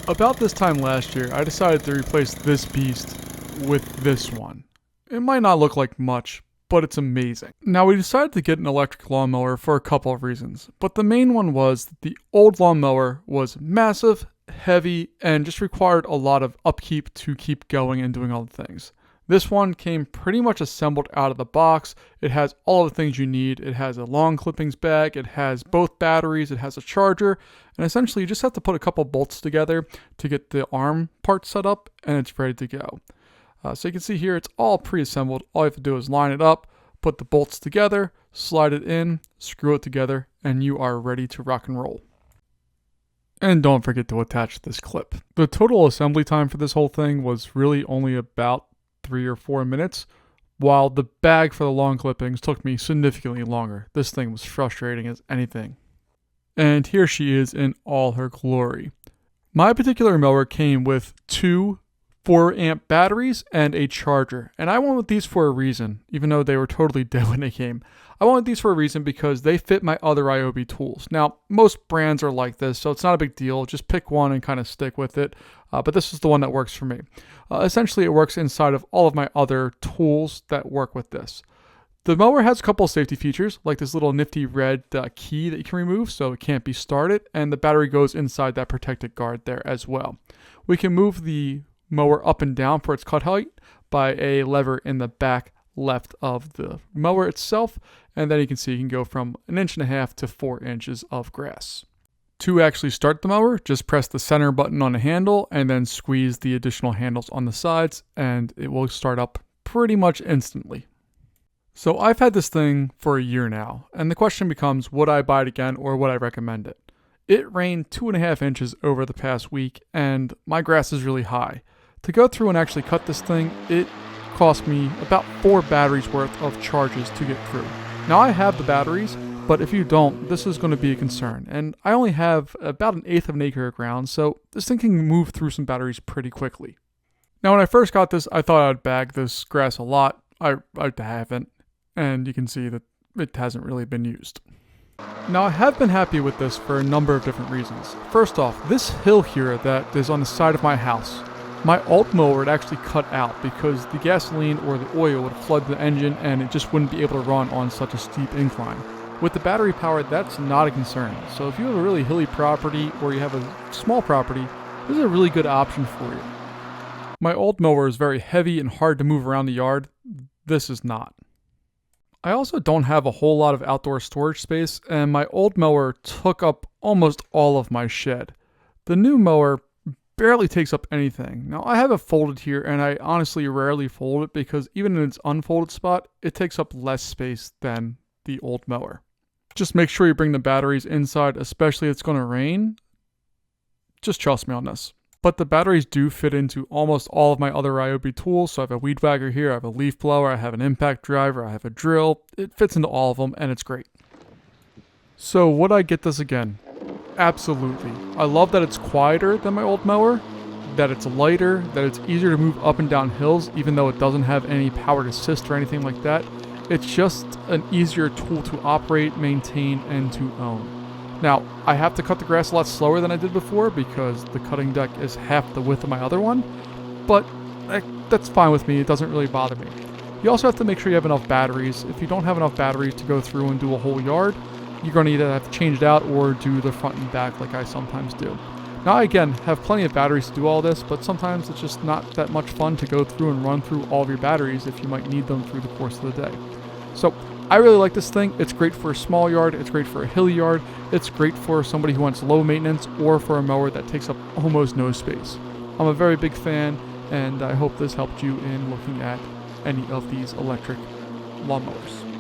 About this time last year, I decided to replace this beast with this one. It might not look like much, but it's amazing. Now, we decided to get an electric lawnmower for a couple of reasons, but the main one was that the old lawnmower was massive, heavy, and just required a lot of upkeep to keep going and doing all the things. This one came pretty much assembled out of the box. It has all the things you need. It has a long clippings bag, it has both batteries, it has a charger, and essentially you just have to put a couple bolts together to get the arm part set up, and it's ready to go. So you can see here, it's all pre-assembled. All you have to do is line it up, put the bolts together, slide it in, screw it together, and you are ready to rock and roll. And don't forget to attach this clip. The total assembly time for this whole thing was really only about 3 or 4 minutes, while the bag for the long clippings took me significantly longer. This thing was frustrating as anything. And here she is in all her glory. My particular mower came with 2 4-amp batteries and a charger, and I went with these for a reason, even though they were totally dead when they came. I wanted these for a reason because they fit my other Ryobi tools. Now, most brands are like this, so it's not a big deal. Just pick one and kind of stick with it, but this is the one that works for me. Essentially, it works inside of all of my other tools that work with this. The mower has a couple of safety features, like this little nifty red key that you can remove so it can't be started, and the battery goes inside that protected guard there as well. We can move the mower up and down for its cut height by a lever in the back left of the mower itself, and then you can see you can go from 1.5 inches to 4 inches of grass. To actually start the mower, just press the center button on the handle and then squeeze the additional handles on the sides, and it will start up pretty much instantly. So I've had this thing for a year now, and the question becomes, would I buy it again or would I recommend it? It rained 2.5 inches over the past week, and my grass is really high. To go through and actually cut this thing, it cost me about 4 batteries worth of charges to get through. Now I have the batteries, but if you don't, this is going to be a concern. And I only have about 1/8 of an acre of ground, so this thing can move through some batteries pretty quickly. Now when I first got this, I thought I'd bag this grass a lot. I haven't, and you can see that it hasn't really been used. Now I have been happy with this for a number of different reasons. First off, this hill here that is on the side of my house, my alt mower would actually cut out because the gasoline or the oil would flood the engine and it just wouldn't be able to run on such a steep incline. With the battery power, that's not a concern. So if you have a really hilly property or you have a small property, this is a really good option for you. My old mower is very heavy and hard to move around the yard. This is not. I also don't have a whole lot of outdoor storage space, and my old mower took up almost all of my shed. The new mower barely takes up anything. Now I have it folded here, and I honestly rarely fold it because even in its unfolded spot, it takes up less space than the old mower. Just make sure you bring the batteries inside, especially if it's going to rain. Just trust me on this. But the batteries do fit into almost all of my other Ryobi tools. So I have a weed whacker here, I have a leaf blower, I have an impact driver, I have a drill. It fits into all of them, and it's great. So would I get this again? Absolutely. I love that it's quieter than my old mower, that it's lighter, that it's easier to move up and down hills even though it doesn't have any powered assist or anything like that. It's just an easier tool to operate, maintain, and to own. Now, I have to cut the grass a lot slower than I did before because the cutting deck is half the width of my other one, but that's fine with me. It doesn't really bother me. You also have to make sure you have enough batteries. If you don't have enough batteries to go through and do a whole yard, you're going to either have to change it out or do the front and back like I sometimes do. Now, I, again, have plenty of batteries to do all this, but sometimes it's just not that much fun to go through and run through all of your batteries if you might need them through the course of the day. So I really like this thing. It's great for a small yard. It's great for a hilly yard. It's great for somebody who wants low maintenance or for a mower that takes up almost no space. I'm a very big fan, and I hope this helped you in looking at any of these electric lawnmowers.